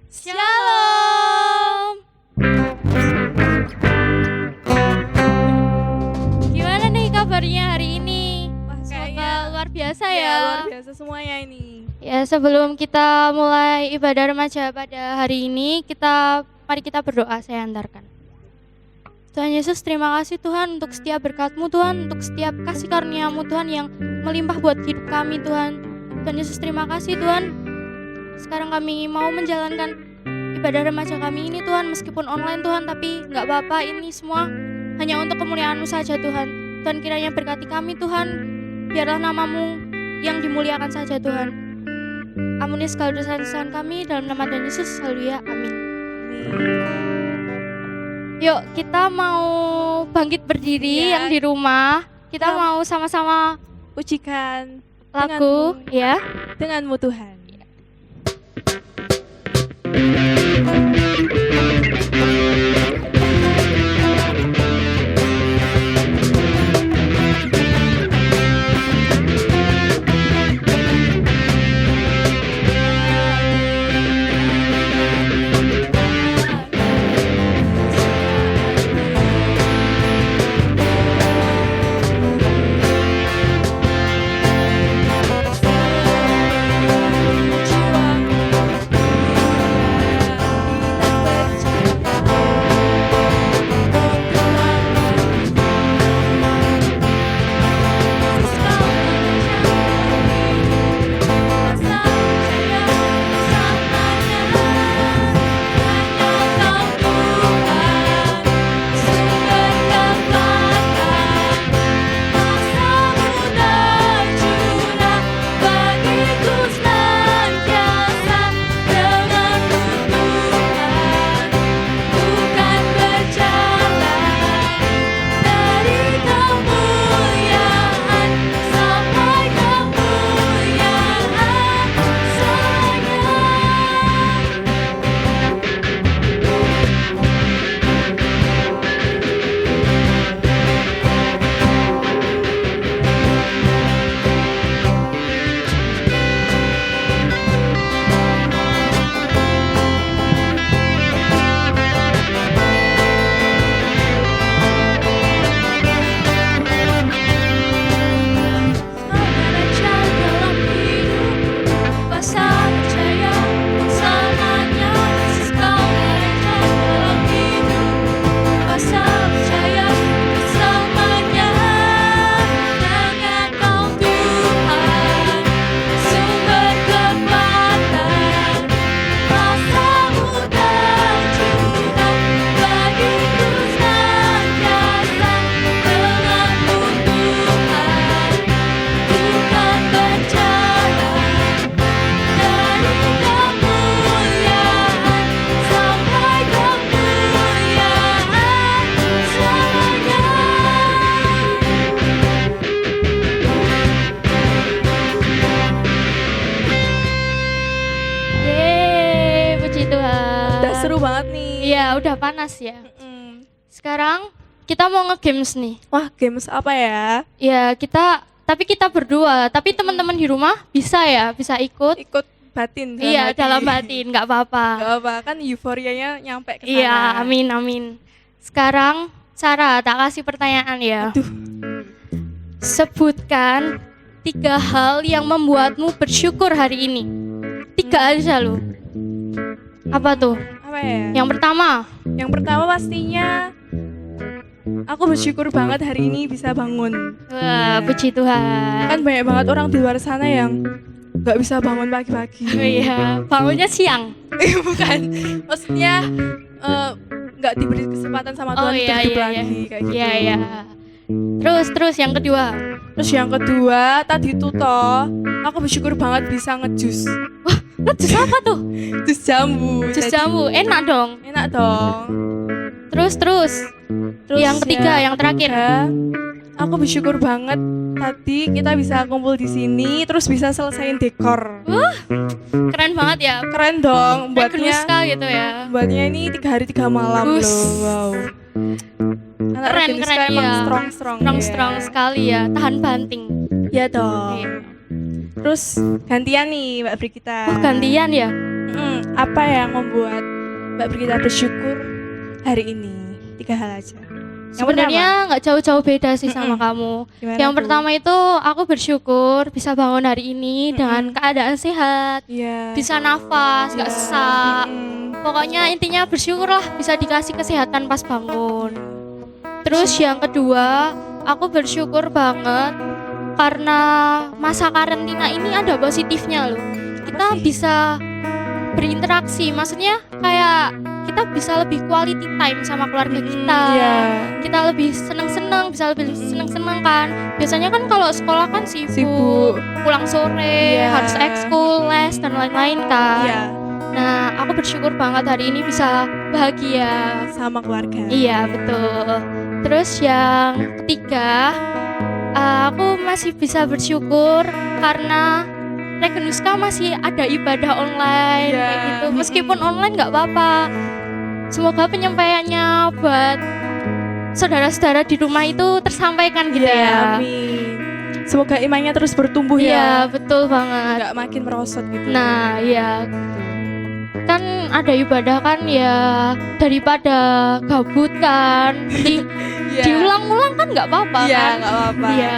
Shalom. Gimana nih kabarnya hari ini? Wah, Semoga luar biasa ya, ya. luar biasa semuanya ini. Ya, sebelum kita mulai ibadah remaja pada hari ini, mari kita berdoa, saya antarkan. Tuhan Yesus, terima kasih Tuhan untuk setiap berkat-Mu Tuhan, untuk setiap kasih karunia-Mu Tuhan yang melimpah buat hidup kami Tuhan. Tuhan Yesus, terima kasih Tuhan. Sekarang kami mau menjalankan ibadah remaja kami ini Tuhan, meskipun online Tuhan, tapi gak apa-apa, ini semua hanya untuk kemuliaan-Mu saja Tuhan. Tuhan kiranya berkati kami Tuhan, biarlah nama-Mu yang dimuliakan saja Tuhan. Ampuni segala dosa-dosa kami dalam nama Tuhan Yesus, haleluya, amin. Yuk kita mau bangkit berdiri yang di rumah. Kita mau sama-sama Pujikan lagu ya. Denganmu Tuhan. Seru banget nih. Iya, udah panas ya. Sekarang kita mau nge-games nih. Wah, games apa ya? Ya, tapi kita berdua. Tapi teman-teman di rumah bisa ya, bisa ikut. Ikut batin. Iya, dalam batin, nggak apa-apa. Nggak apa, kan euforianya nyampe ke sana. Iya, amin. Sekarang, Sarah, tak kasih pertanyaan ya. Aduh. Sebutkan 3 hal yang membuatmu bersyukur hari ini. 3 aja lo. Apa tuh? Apa ya? Yang pertama pastinya aku bersyukur banget hari ini bisa bangun. wah, puji Tuhan. Kan banyak banget orang di luar sana yang nggak bisa bangun pagi-pagi. Iya, bangunnya siang. Bukan, maksudnya nggak diberi kesempatan sama Tuhan untuk hidup lagi kayak gitu. Iya. Terus yang kedua. Terus yang kedua tadi tuh aku bersyukur banget bisa ngejus. Wah, ngejus apa tuh? Jus jambu. Jus jambu, enak dong. Enak dong. Terus yang ketiga, yang terakhir. Aku bersyukur banget tadi kita bisa kumpul di sini, terus bisa selesaiin dekor. Keren banget ya. Keren dong, Buatnya gitu ya. Buatnya ini 3 hari 3 malam loh. Wow. Anak Keren emang ya. strong sekali ya, tahan banting. Ya dong. Iya. Terus gantian nih Mbak Brigita. Oh, gantian ya? Apa yang membuat Mbak Brigita bersyukur hari ini? 3 hal aja. Sebenarnya nggak jauh-jauh beda sih sama kamu. Gimana Yang tuh? pertama itu aku bersyukur bisa bangun hari ini dengan keadaan sehat, Iya. bisa nafas, nggak sesak. Pokoknya intinya bersyukurlah bisa dikasih kesehatan pas bangun. Terus yang kedua, aku bersyukur banget karena masa karantina ini ada positifnya loh. Kita sih? bisa berinteraksi, maksudnya kayak kita bisa lebih quality time sama keluarga kita. Iya. Kita lebih seneng-seneng, bisa lebih seneng-seneng kan. Biasanya kan kalau sekolah kan sibuk. Pulang sore, Iya. harus ekskul, les dan lain-lain kan. Iya. Nah, aku bersyukur banget hari ini bisa bahagia. Sama keluarga. Iya, betul. Terus yang ketiga, aku masih bisa bersyukur karena Regenuska masih ada ibadah online Iya. kayak gitu. Meskipun online nggak apa-apa. Semoga penyampaiannya buat saudara-saudara di rumah itu tersampaikan gitu ya. Amin. Semoga imannya terus bertumbuh Iya, ya. betul banget. Nggak makin merosot gitu. Nah, iya. Kan ada ibadah kan ya, daripada gabut kan. Iya. Diulang-ulang kan nggak apa-apa Iya, kan? nggak apa-apa. Iya.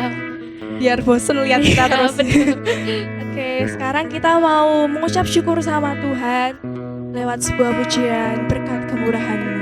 Biar bosen lihat kita Iya, terus. betul. Oke, sekarang kita mau mengucap syukur sama Tuhan lewat sebuah pujian berkat kemurahan-Mu.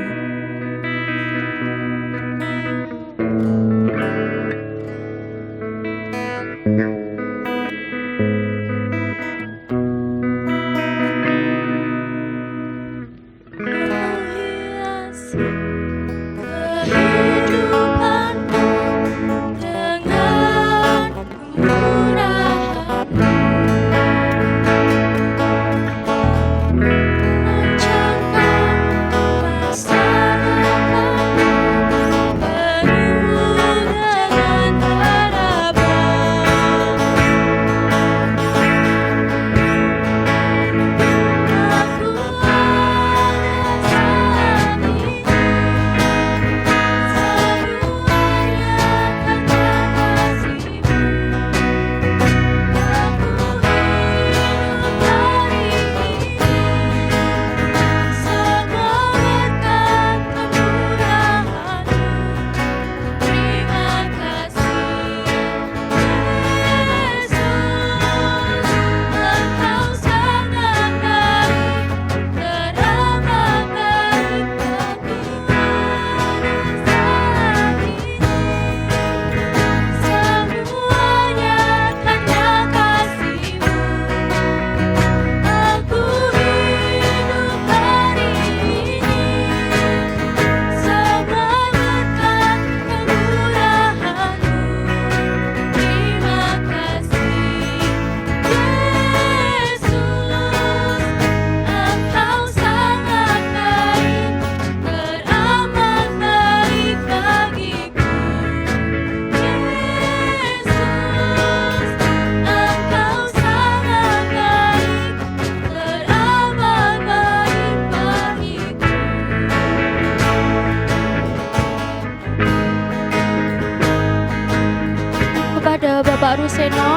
Kepada Bapak Ruseno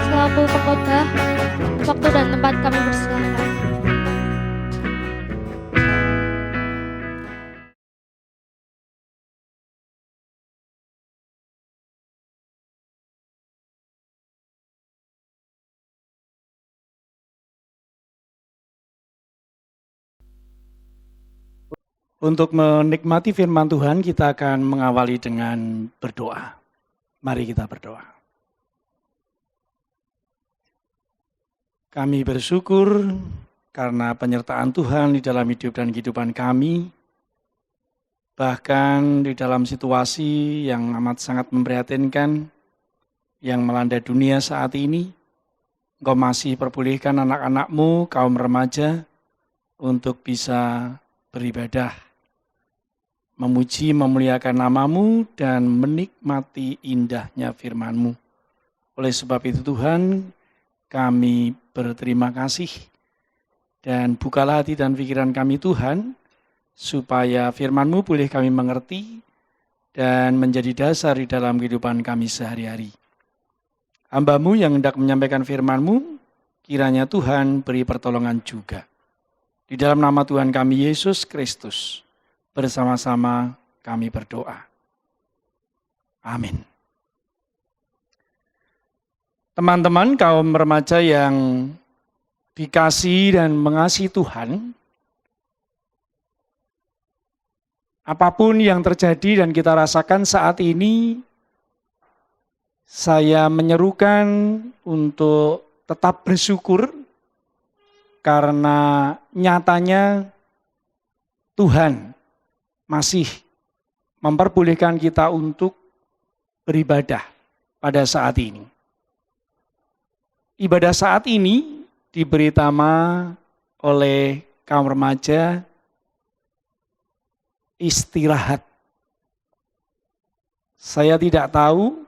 selaku pengkhotbah, waktu dan tempat kami persilahkan. Untuk menikmati firman Tuhan, kita akan mengawali dengan berdoa. Mari kita berdoa. Kami bersyukur karena penyertaan Tuhan di dalam hidup dan kehidupan kami, bahkan di dalam situasi yang amat sangat memprihatinkan, yang melanda dunia saat ini, Engkau masih perbolehkan anak-anak-Mu, kaum remaja, untuk bisa beribadah, memuji, memuliakan nama-Mu, dan menikmati indahnya firman-Mu. Oleh sebab itu Tuhan, kami berterima kasih, dan bukalah hati dan pikiran kami Tuhan, supaya firman-Mu boleh kami mengerti, dan menjadi dasar di dalam kehidupan kami sehari-hari. Hamba-Mu yang hendak menyampaikan firman-Mu, kiranya Tuhan beri pertolongan juga. Di dalam nama Tuhan kami Yesus Kristus, bersama-sama kami berdoa. Amin. Teman-teman kaum remaja yang dikasihi dan mengasihi Tuhan, apapun yang terjadi dan kita rasakan saat ini, saya menyerukan untuk tetap bersyukur karena nyatanya Tuhan masih memperbolehkan kita untuk beribadah pada saat ini. Ibadah saat ini diberi nama oleh kaum remaja istirahat. Saya tidak tahu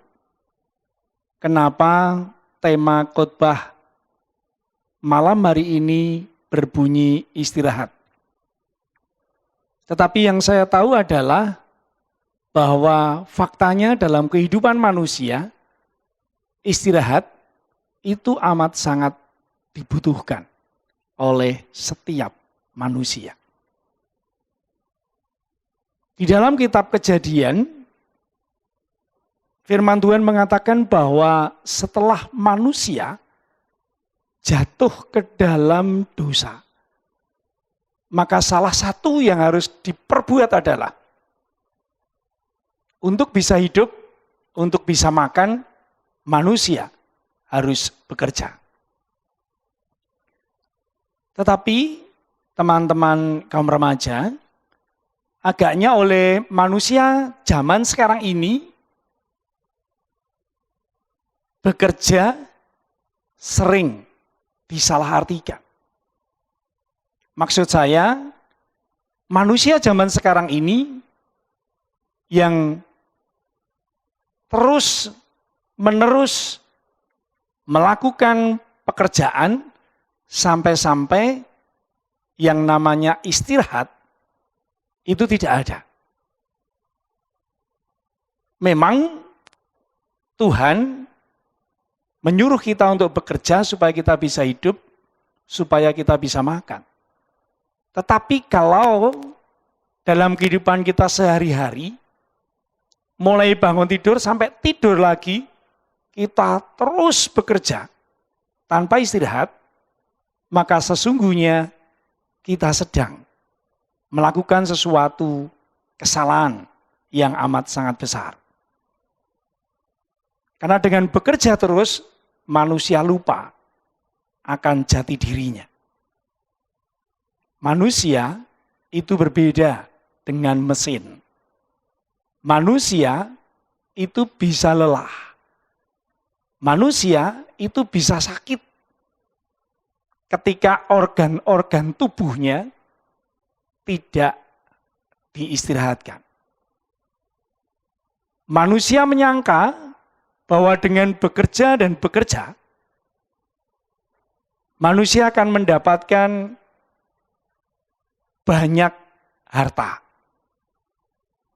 kenapa tema khotbah malam hari ini berbunyi istirahat. Tetapi yang saya tahu adalah bahwa faktanya dalam kehidupan manusia, istirahat itu amat sangat dibutuhkan oleh setiap manusia. Di dalam kitab Kejadian, firman Tuhan mengatakan bahwa setelah manusia jatuh ke dalam dosa, maka salah satu yang harus diperbuat adalah untuk bisa hidup, untuk bisa makan, manusia harus bekerja. Tetapi teman-teman kaum remaja, agaknya oleh manusia zaman sekarang ini bekerja sering disalahartikan. Maksud saya, manusia zaman sekarang ini yang terus-menerus melakukan pekerjaan sampai-sampai yang namanya istirahat itu tidak ada. Memang Tuhan menyuruh kita untuk bekerja supaya kita bisa hidup, supaya kita bisa makan. Tetapi kalau dalam kehidupan kita sehari-hari, mulai bangun tidur sampai tidur lagi, kita terus bekerja tanpa istirahat, maka sesungguhnya kita sedang melakukan sesuatu kesalahan yang amat sangat besar. Karena dengan bekerja terus, manusia lupa akan jati dirinya. Manusia itu berbeda dengan mesin. Manusia itu bisa lelah. Manusia itu bisa sakit ketika organ-organ tubuhnya tidak diistirahatkan. Manusia menyangka bahwa dengan bekerja dan bekerja, manusia akan mendapatkan banyak harta.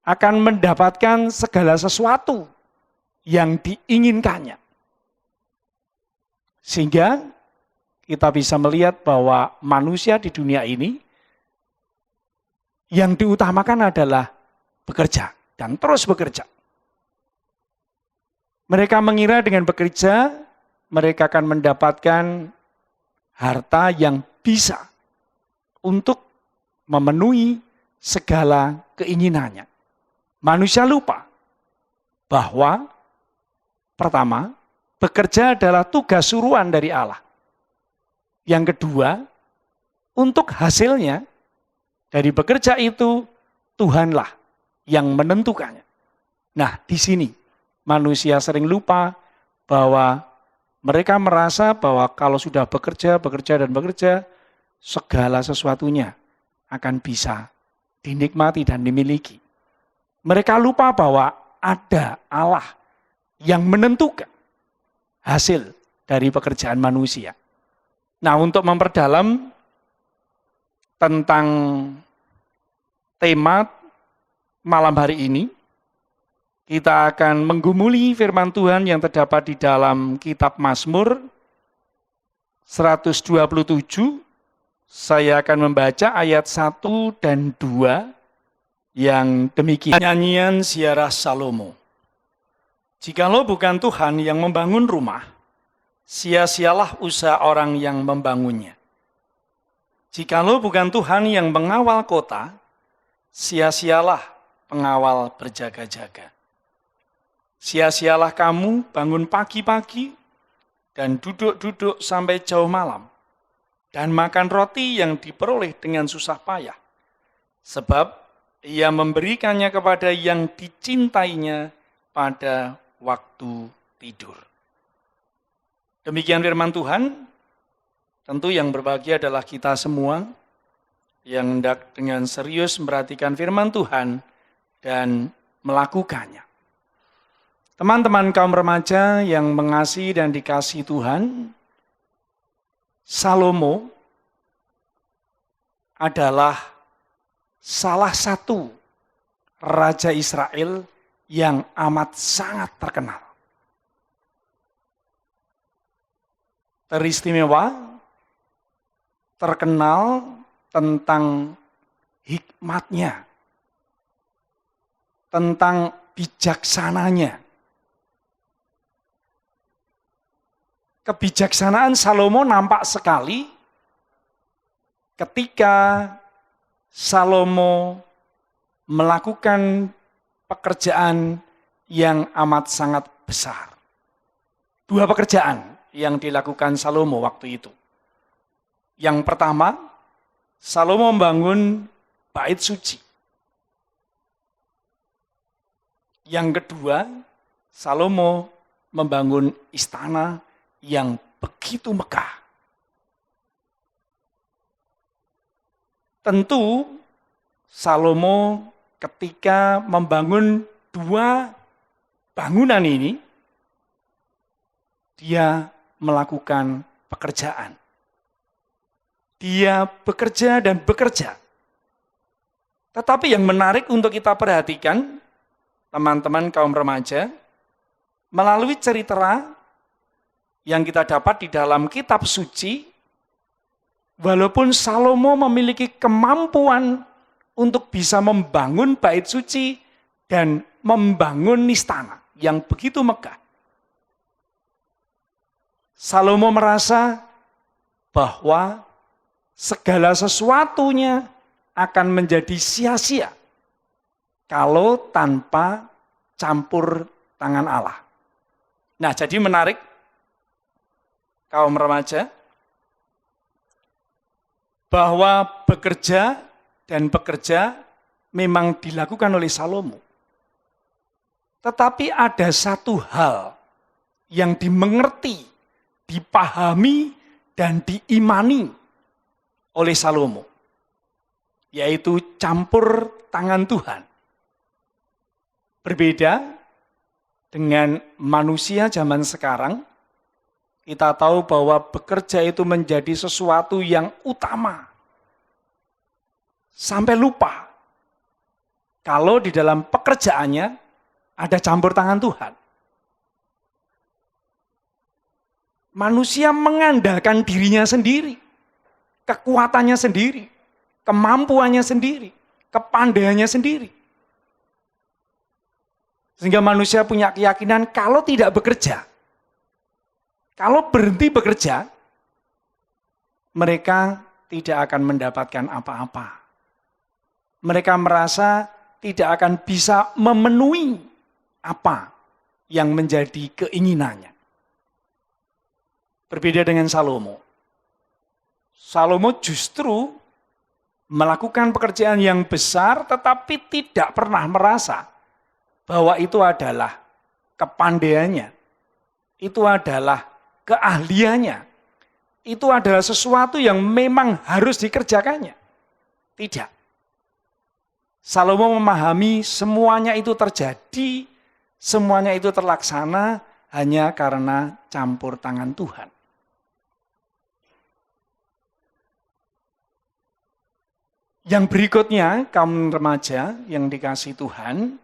Akan mendapatkan segala sesuatu yang diinginkannya. Sehingga kita bisa melihat bahwa manusia di dunia ini yang diutamakan adalah bekerja dan terus bekerja. Mereka mengira dengan bekerja, mereka akan mendapatkan harta yang bisa untuk memenuhi segala keinginannya. Manusia lupa bahwa pertama, bekerja adalah tugas suruhan dari Allah. Yang kedua, untuk hasilnya dari bekerja itu Tuhanlah yang menentukannya. Nah, di sini manusia sering lupa bahwa mereka merasa bahwa kalau sudah bekerja, segala sesuatunya akan bisa dinikmati dan dimiliki. Mereka lupa bahwa ada Allah yang menentukan hasil dari pekerjaan manusia. Nah, untuk memperdalam tentang tema malam hari ini, kita akan menggumuli firman Tuhan yang terdapat di dalam kitab Mazmur 127 Saya akan membaca ayat 1 dan 2 yang demikian. Nyanyian Ziarah Salomo. Jikalau bukan Tuhan yang membangun rumah, sia-sialah usaha orang yang membangunnya. Jikalau bukan Tuhan yang mengawal kota, sia-sialah pengawal berjaga-jaga. Sia-sialah kamu bangun pagi-pagi dan duduk-duduk sampai jauh malam, dan makan roti yang diperoleh dengan susah payah, sebab ia memberikannya kepada yang dicintainya pada waktu tidur. Demikian firman Tuhan. Tentu yang berbahagia adalah kita semua yang hendak dengan serius memperhatikan firman Tuhan dan melakukannya. Teman-teman kaum remaja yang mengasihi dan dikasihi Tuhan, Salomo adalah salah satu raja Israel yang amat sangat terkenal. Teristimewa, terkenal tentang hikmatnya, tentang bijaksananya. Kebijaksanaan Salomo nampak sekali ketika Salomo melakukan pekerjaan yang amat sangat besar. Dua pekerjaan yang dilakukan Salomo waktu itu. Yang pertama, Salomo membangun bait suci. Yang kedua, Salomo membangun istana yang begitu megah. Tentu Salomo ketika membangun dua bangunan ini, dia melakukan pekerjaan. Dia bekerja dan bekerja. Tetapi yang menarik untuk kita perhatikan, teman-teman kaum remaja, melalui cerita yang kita dapat di dalam kitab suci, walaupun Salomo memiliki kemampuan untuk bisa membangun bait suci dan membangun istana yang begitu megah, Salomo merasa bahwa segala sesuatunya akan menjadi sia-sia kalau tanpa campur tangan Allah. Nah, jadi menarik kaum remaja bahwa bekerja dan bekerja memang dilakukan oleh Salomo. Tetapi ada satu hal yang dimengerti, dipahami, dan diimani oleh Salomo, yaitu campur tangan Tuhan. Berbeda dengan manusia zaman sekarang, kita tahu bahwa bekerja itu menjadi sesuatu yang utama. Sampai lupa kalau di dalam pekerjaannya ada campur tangan Tuhan. Manusia mengandalkan dirinya sendiri, kekuatannya sendiri, kemampuannya sendiri, kepandaiannya sendiri. Sehingga manusia punya keyakinan kalau tidak bekerja, kalau berhenti bekerja, mereka tidak akan mendapatkan apa-apa. Mereka merasa tidak akan bisa memenuhi apa yang menjadi keinginannya. Berbeda dengan Salomo. Salomo justru melakukan pekerjaan yang besar tetapi tidak pernah merasa bahwa itu adalah kepandaiannya, itu adalah keahliannya, itu adalah sesuatu yang memang harus dikerjakannya. Tidak. Salomo memahami semuanya itu terjadi, semuanya itu terlaksana hanya karena campur tangan Tuhan. Yang berikutnya, kaum remaja yang dikasihi Tuhan,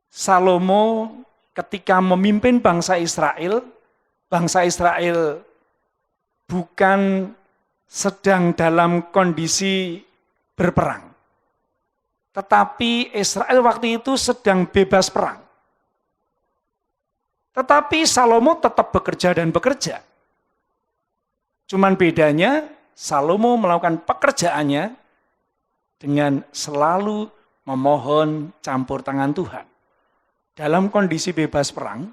Salomo ketika memimpin bangsa Israel bukan sedang dalam kondisi berperang. Tetapi Israel waktu itu sedang bebas perang. Tetapi Salomo tetap bekerja dan bekerja. Cuman bedanya Salomo melakukan pekerjaannya dengan selalu memohon campur tangan Tuhan. Dalam kondisi bebas perang,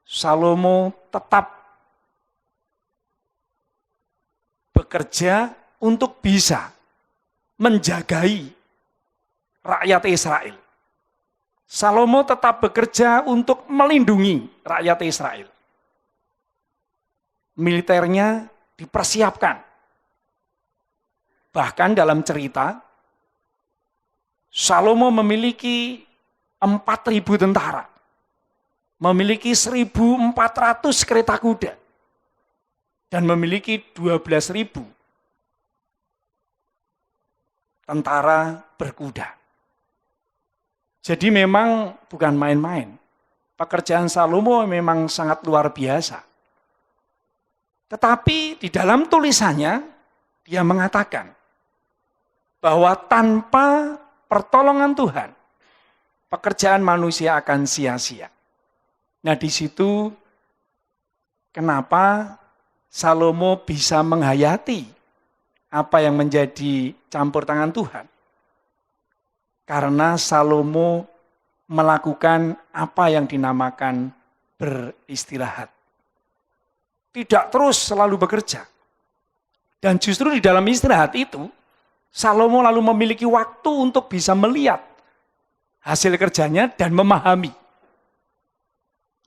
Salomo tetap bekerja untuk bisa menjagai rakyat Israel. Salomo tetap bekerja untuk melindungi rakyat Israel. Militernya dipersiapkan. Bahkan dalam cerita, Salomo memiliki 4.000 tentara, memiliki 1.400 kereta kuda, dan memiliki 12.000 tentara berkuda. Jadi memang bukan main-main. Pekerjaan Salomo memang sangat luar biasa. Tetapi di dalam tulisannya, dia mengatakan bahwa tanpa pertolongan Tuhan, pekerjaan manusia akan sia-sia. Nah, di situ kenapa Salomo bisa menghayati apa yang menjadi campur tangan Tuhan. Karena Salomo melakukan apa yang dinamakan beristirahat. Tidak terus selalu bekerja. Dan justru di dalam istirahat itu, Salomo lalu memiliki waktu untuk bisa melihat hasil kerjanya dan memahami.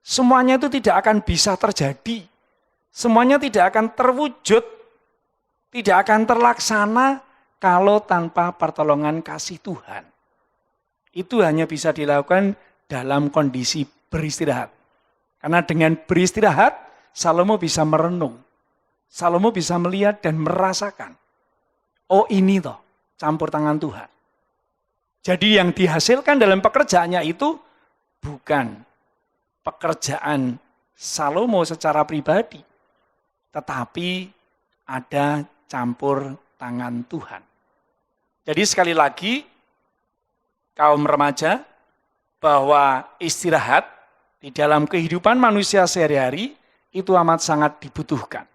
Semuanya itu tidak akan bisa terjadi. Semuanya tidak akan terwujud, tidak akan terlaksana kalau tanpa pertolongan kasih Tuhan. Itu hanya bisa dilakukan dalam kondisi beristirahat. Karena dengan beristirahat, Salomo bisa merenung. Salomo bisa melihat dan merasakan. Oh ini toh campur tangan Tuhan. Jadi yang dihasilkan dalam pekerjaannya itu bukan pekerjaan Salomo secara pribadi. Tetapi ada campur tangan Tuhan. Jadi sekali lagi, kaum remaja, bahwa istirahat di dalam kehidupan manusia sehari-hari itu amat sangat dibutuhkan.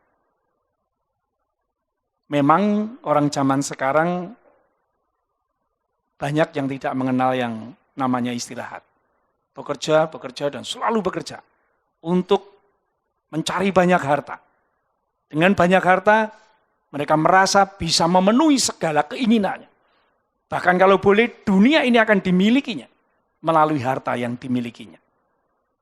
Memang orang zaman sekarang banyak yang tidak mengenal yang namanya istirahat. Bekerja, dan selalu bekerja untuk mencari banyak harta. Dengan banyak harta, mereka merasa bisa memenuhi segala keinginannya. Bahkan kalau boleh, dunia ini akan dimilikinya melalui harta yang dimilikinya.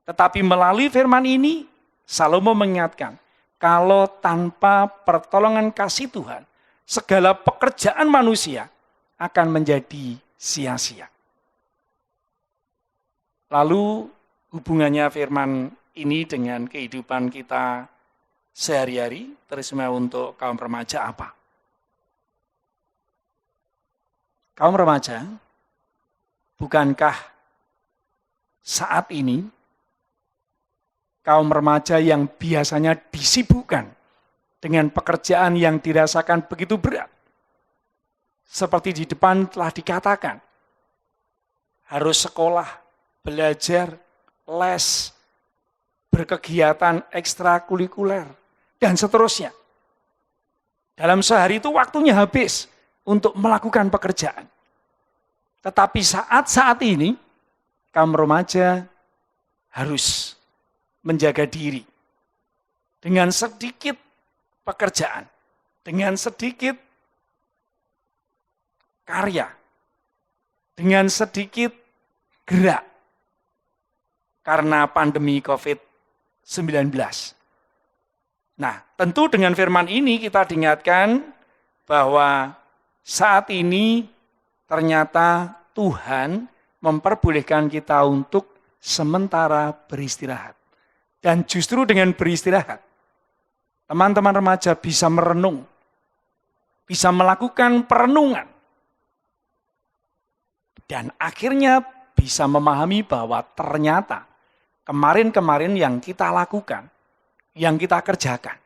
Tetapi melalui firman ini, Salomo mengingatkan, kalau tanpa pertolongan kasih Tuhan, segala pekerjaan manusia akan menjadi sia-sia. Lalu hubungannya firman ini dengan kehidupan kita sehari-hari, terutama untuk kaum remaja apa? Kaum remaja, bukankah saat ini kaum remaja yang biasanya disibukkan dengan pekerjaan yang dirasakan begitu berat? Seperti di depan telah dikatakan, harus sekolah, belajar, les, berkegiatan ekstrakurikuler, dan seterusnya. Dalam sehari itu waktunya habis untuk melakukan pekerjaan. Tetapi saat-saat ini, kaum remaja harus menjaga diri. Dengan sedikit pekerjaan, dengan sedikit karya, dengan sedikit gerak. Karena pandemi COVID-19. Nah, tentu dengan firman ini kita diingatkan bahwa saat ini ternyata Tuhan memperbolehkan kita untuk sementara beristirahat. Dan justru dengan beristirahat, teman-teman remaja bisa merenung, bisa melakukan perenungan. Dan akhirnya bisa memahami bahwa ternyata kemarin-kemarin yang kita lakukan, yang kita kerjakan,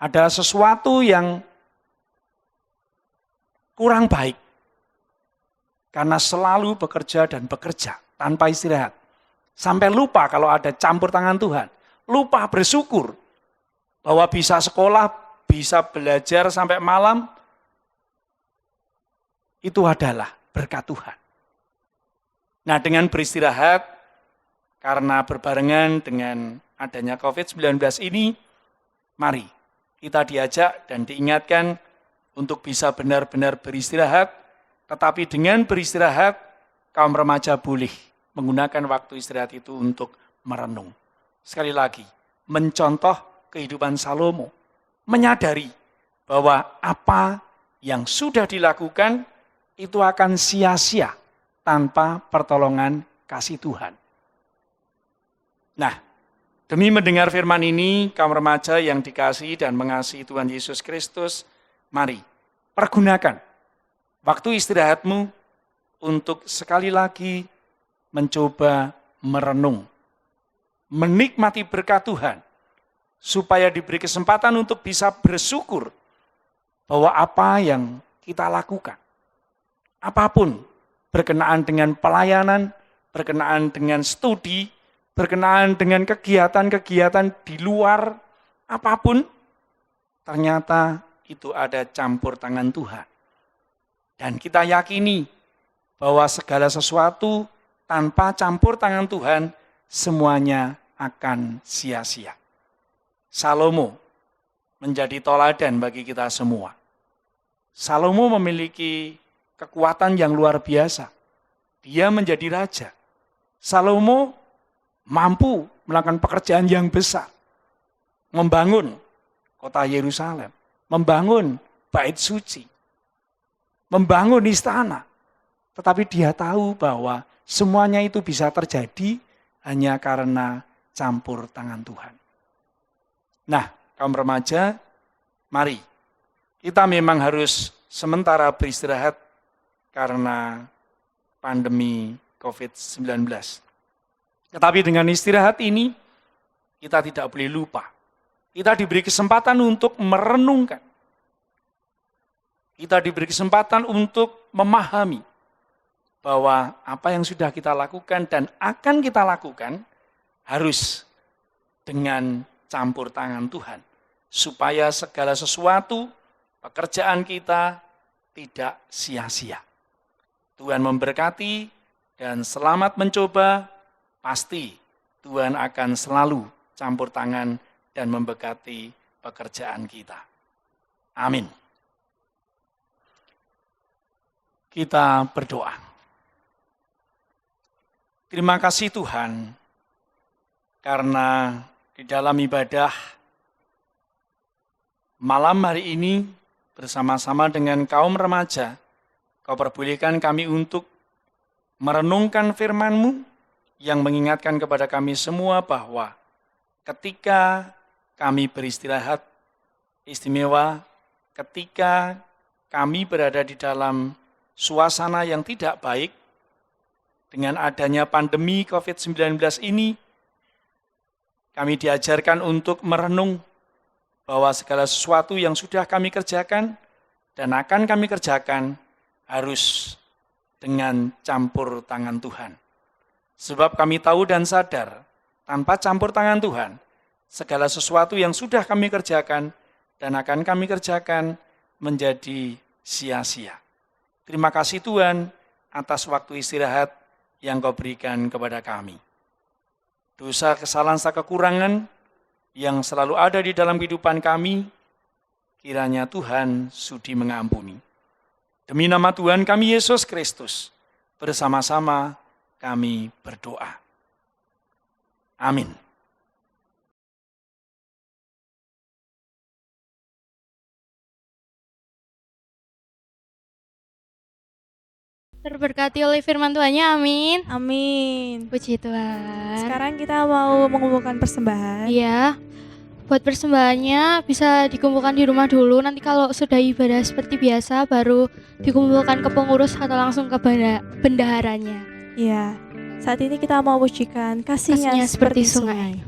adalah sesuatu yang kurang baik. Karena selalu bekerja dan bekerja tanpa istirahat. Sampai lupa kalau ada campur tangan Tuhan. Lupa bersyukur bahwa bisa sekolah, bisa belajar sampai malam. Itu adalah berkat Tuhan. Nah, dengan beristirahat, karena berbarengan dengan adanya COVID-19 ini, mari kita diajak dan diingatkan untuk bisa benar-benar beristirahat, tetapi dengan beristirahat, kaum remaja boleh menggunakan waktu istirahat itu untuk merenung. Sekali lagi, mencontoh kehidupan Salomo, menyadari bahwa apa yang sudah dilakukan itu akan sia-sia tanpa pertolongan kasih Tuhan. Nah, demi mendengar firman ini, kaum remaja yang dikasihi dan mengasihi Tuhan Yesus Kristus, mari pergunakan waktu istirahatmu untuk sekali lagi mencoba merenung, menikmati berkat Tuhan, supaya diberi kesempatan untuk bisa bersyukur bahwa apa yang kita lakukan, apapun berkenaan dengan pelayanan, berkenaan dengan studi, berkenaan dengan kegiatan-kegiatan di luar, apapun, ternyata itu ada campur tangan Tuhan. Dan kita yakini bahwa segala sesuatu tanpa campur tangan Tuhan, semuanya akan sia-sia. Salomo menjadi toladan bagi kita semua. Salomo memiliki kekuatan yang luar biasa. Dia menjadi raja. Salomo mampu melakukan pekerjaan yang besar. Membangun kota Yerusalem. Membangun bait suci. Membangun istana. Tetapi dia tahu bahwa semuanya itu bisa terjadi hanya karena campur tangan Tuhan. Nah, kaum remaja, mari kita memang harus sementara beristirahat karena pandemi COVID-19. Tetapi dengan istirahat ini, kita tidak boleh lupa. Kita diberi kesempatan untuk merenungkan. Kita diberi kesempatan untuk memahami bahwa apa yang sudah kita lakukan dan akan kita lakukan harus dengan campur tangan Tuhan. Supaya segala sesuatu, pekerjaan kita tidak sia-sia. Tuhan memberkati dan selamat mencoba, pasti Tuhan akan selalu campur tangan dan memberkati pekerjaan kita. Amin. Kita berdoa. Terima kasih Tuhan, karena di dalam ibadah malam hari ini bersama-sama dengan kaum remaja, Kau perbolehkan kami untuk merenungkan firman-Mu yang mengingatkan kepada kami semua bahwa ketika kami beristirahat, istimewa ketika kami berada di dalam suasana yang tidak baik, dengan adanya pandemi COVID-19 ini, kami diajarkan untuk merenung bahwa segala sesuatu yang sudah kami kerjakan dan akan kami kerjakan harus dengan campur tangan Tuhan. Sebab kami tahu dan sadar, tanpa campur tangan Tuhan, segala sesuatu yang sudah kami kerjakan dan akan kami kerjakan menjadi sia-sia. Terima kasih Tuhan atas waktu istirahat yang Kau berikan kepada kami. Dosa, kesalahan, serta kekurangan yang selalu ada di dalam kehidupan kami, kiranya Tuhan sudi mengampuni. Demi nama Tuhan kami Yesus Kristus, bersama-sama kami berdoa. Amin. Terberkati oleh firman Tuhannya, amin. Amin. Puji Tuhan. Sekarang kita mau mengumpulkan persembahan. Iya, buat persembahannya bisa dikumpulkan di rumah dulu. Nanti kalau sudah ibadah seperti biasa, baru dikumpulkan ke pengurus atau langsung ke bendaharanya. Iya. Saat ini kita mau pujikan kasihnya seperti sungai.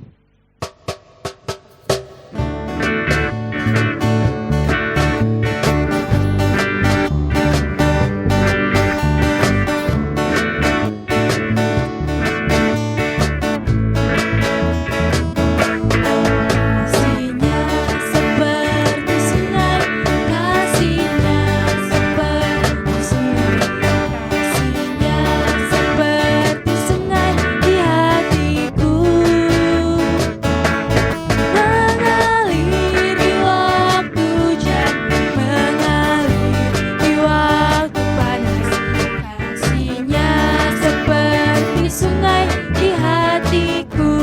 di hatiku.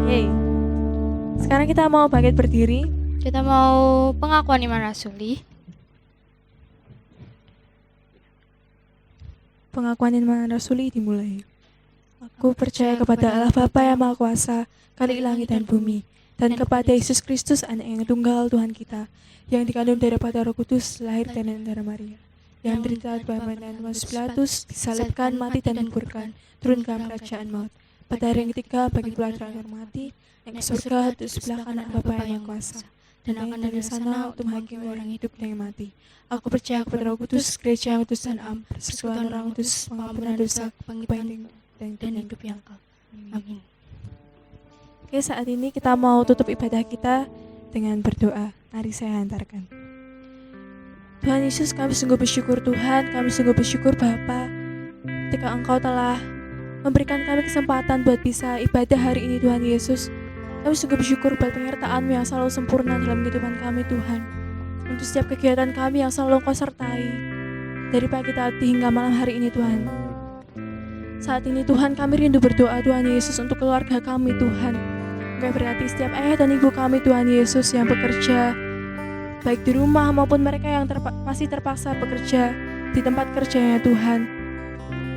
Yeay. Sekarang kita mau bangkit berdiri. Kita mau pengakuan iman rasuli. Pengakuan iman rasuli dimulai. Aku percaya kepada Allah Bapa yang Maha Kuasa, Khalik langit dan bumi, dan kepada Yesus Kristus, Anak yang tunggal Tuhan kita, yang dikandung daripada Roh Kudus, lahir dari darah Maria, yang menderita bersama dengan Pontius Pilatus, disalibkan, mati dan dikuburkan, turun ke kerajaan maut. Pada hari yang ketiga bagi keluar terakhir mati, naik ke surga, duduk sebelah kanan Bapa yang Maha Kuasa, dan akan dari sana untuk menghakimi orang hidup dan yang mati. Aku percaya kepada Roh Kudus, gereja yang kudus dan am, persekutuan orang kudus, pengampunan dosa, kebangkitan dan hidup yang kekal. Amin. Oke, saat ini kita mau tutup ibadah kita dengan berdoa. Mari saya hantarkan. Tuhan Yesus, kami sungguh bersyukur Tuhan, kami sungguh bersyukur Bapa, ketika Engkau telah memberikan kami kesempatan buat bisa ibadah hari ini Tuhan Yesus. Kami sungguh bersyukur buat penyertaan-Mu yang selalu sempurna dalam kehidupan kami Tuhan. Untuk setiap kegiatan kami yang selalu Engkau sertai, dari pagi tadi hingga malam hari ini Tuhan. Saat ini Tuhan, kami rindu berdoa Tuhan Yesus untuk keluarga kami Tuhan. Kami berkati setiap ayah dan ibu kami Tuhan Yesus yang bekerja baik di rumah maupun mereka yang masih terpaksa bekerja di tempat kerjanya Tuhan.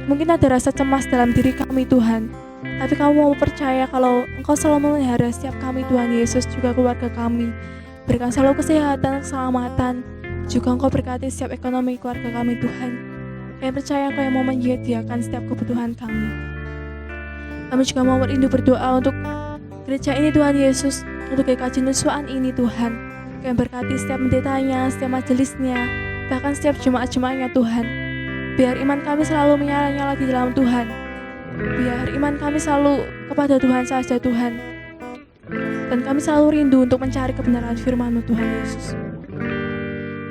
Mungkin ada rasa cemas dalam diri kami Tuhan, tapi kami mau percaya kalau Engkau selalu memelihara setiap kami Tuhan Yesus, juga keluarga kami. Berikan selalu kesehatan, keselamatan, juga Engkau berkati setiap ekonomi keluarga kami Tuhan. Kami percaya Engkau yang mau menyediakan setiap kebutuhan kami. Kami juga mau rindu berdoa untuk gereja ini Tuhan Yesus, untuk GKJ Nusuan ini Tuhan. Kami berkati setiap pendetanya, setiap majelisnya, bahkan setiap jemaat-jemaatnya Tuhan. Biar iman kami selalu menyala-nyala di dalam Tuhan. Biar iman kami selalu kepada Tuhan saja Tuhan. Dan kami selalu rindu untuk mencari kebenaran firman-Mu Tuhan Yesus.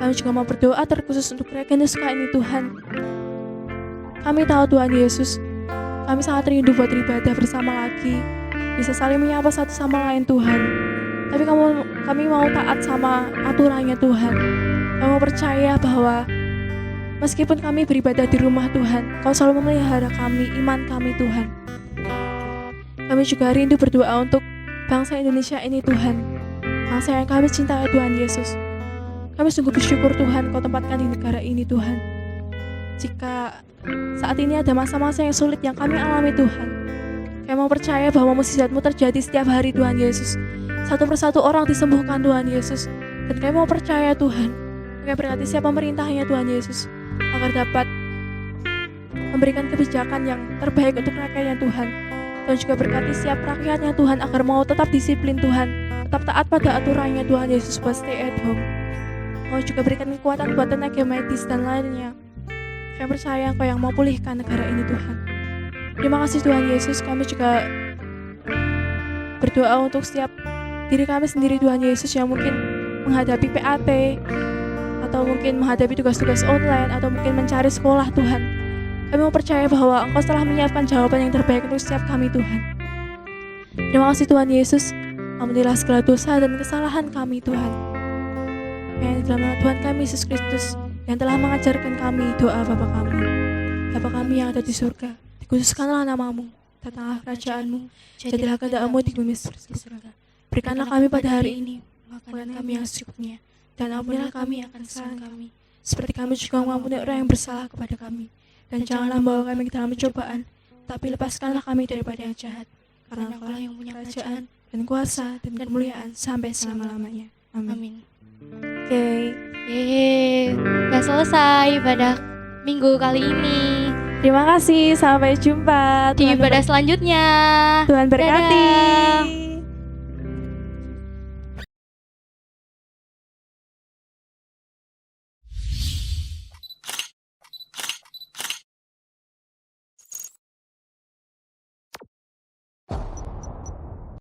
Kami juga mau berdoa terkhusus untuk gereja Nusuan ini Tuhan. Kami tahu Tuhan Yesus, kami sangat rindu buat beribadah bersama lagi, bisa saling menyapa satu sama lain Tuhan. Tapi kami mau taat sama aturannya Tuhan. Kami mau percaya bahwa meskipun kami beribadah di rumah Tuhan, Kau selalu memelihara kami, iman kami Tuhan. Kami juga rindu berdoa untuk bangsa Indonesia ini Tuhan, bangsa yang kami cintai Tuhan Yesus. Kami sungguh bersyukur Tuhan Kau tempatkan di negara ini Tuhan. Jika saat ini ada masa-masa yang sulit yang kami alami Tuhan, kami mau percaya bahwa mukjizat-Mu terjadi setiap hari Tuhan Yesus. Satu persatu orang disembuhkan Tuhan Yesus. Dan kami mau percaya Tuhan, kami berkati siapa pemerintahnya Tuhan Yesus, agar dapat memberikan kebijakan yang terbaik untuk rakyatnya Tuhan. Dan juga berkati siap rakyatnya Tuhan agar mau tetap disiplin Tuhan, tetap taat pada aturannya Tuhan Yesus buat stay at home. Mau juga berikan kekuatan buat tenaga medis dan lainnya. Kami percaya Engkau yang mau pulihkan negara ini Tuhan. Terima kasih Tuhan Yesus. Kami juga berdoa untuk setiap diri kami sendiri Tuhan Yesus yang mungkin menghadapi PAT, atau mungkin menghadapi tugas-tugas online, atau mungkin mencari sekolah Tuhan. Kami mau percaya bahwa Engkau telah menyiapkan jawaban yang terbaik untuk setiap kami Tuhan. Terima kasih Tuhan Yesus. Ampunilah segala dosa dan kesalahan kami Tuhan. Yang dalam nama Tuhan kami Yesus Kristus yang telah mengajarkan kami doa Bapa kami. Bapa kami yang ada di surga, dikuduskanlah nama-Mu, datanglah kerajaan-Mu, jadilah kehendak-Mu di bumi seperti di surga. Berikanlah kami pada hari ini makanan kami yang secukupnya, dan ampunilah kami akan kesalahan kami, seperti kami juga mengampuni orang yang bersalah kepada kami. Dan janganlah membawa kami ke dalam pencobaan, tapi lepaskanlah kami daripada yang jahat, karena Engkau yang punya kerajaan dan kuasa dan kemuliaan sampai selama-lamanya. Amin. Oke. Udah selesai ibadah minggu kali ini. Terima kasih, sampai jumpa Di ibadah selanjutnya. Tuhan berkati. Dadah.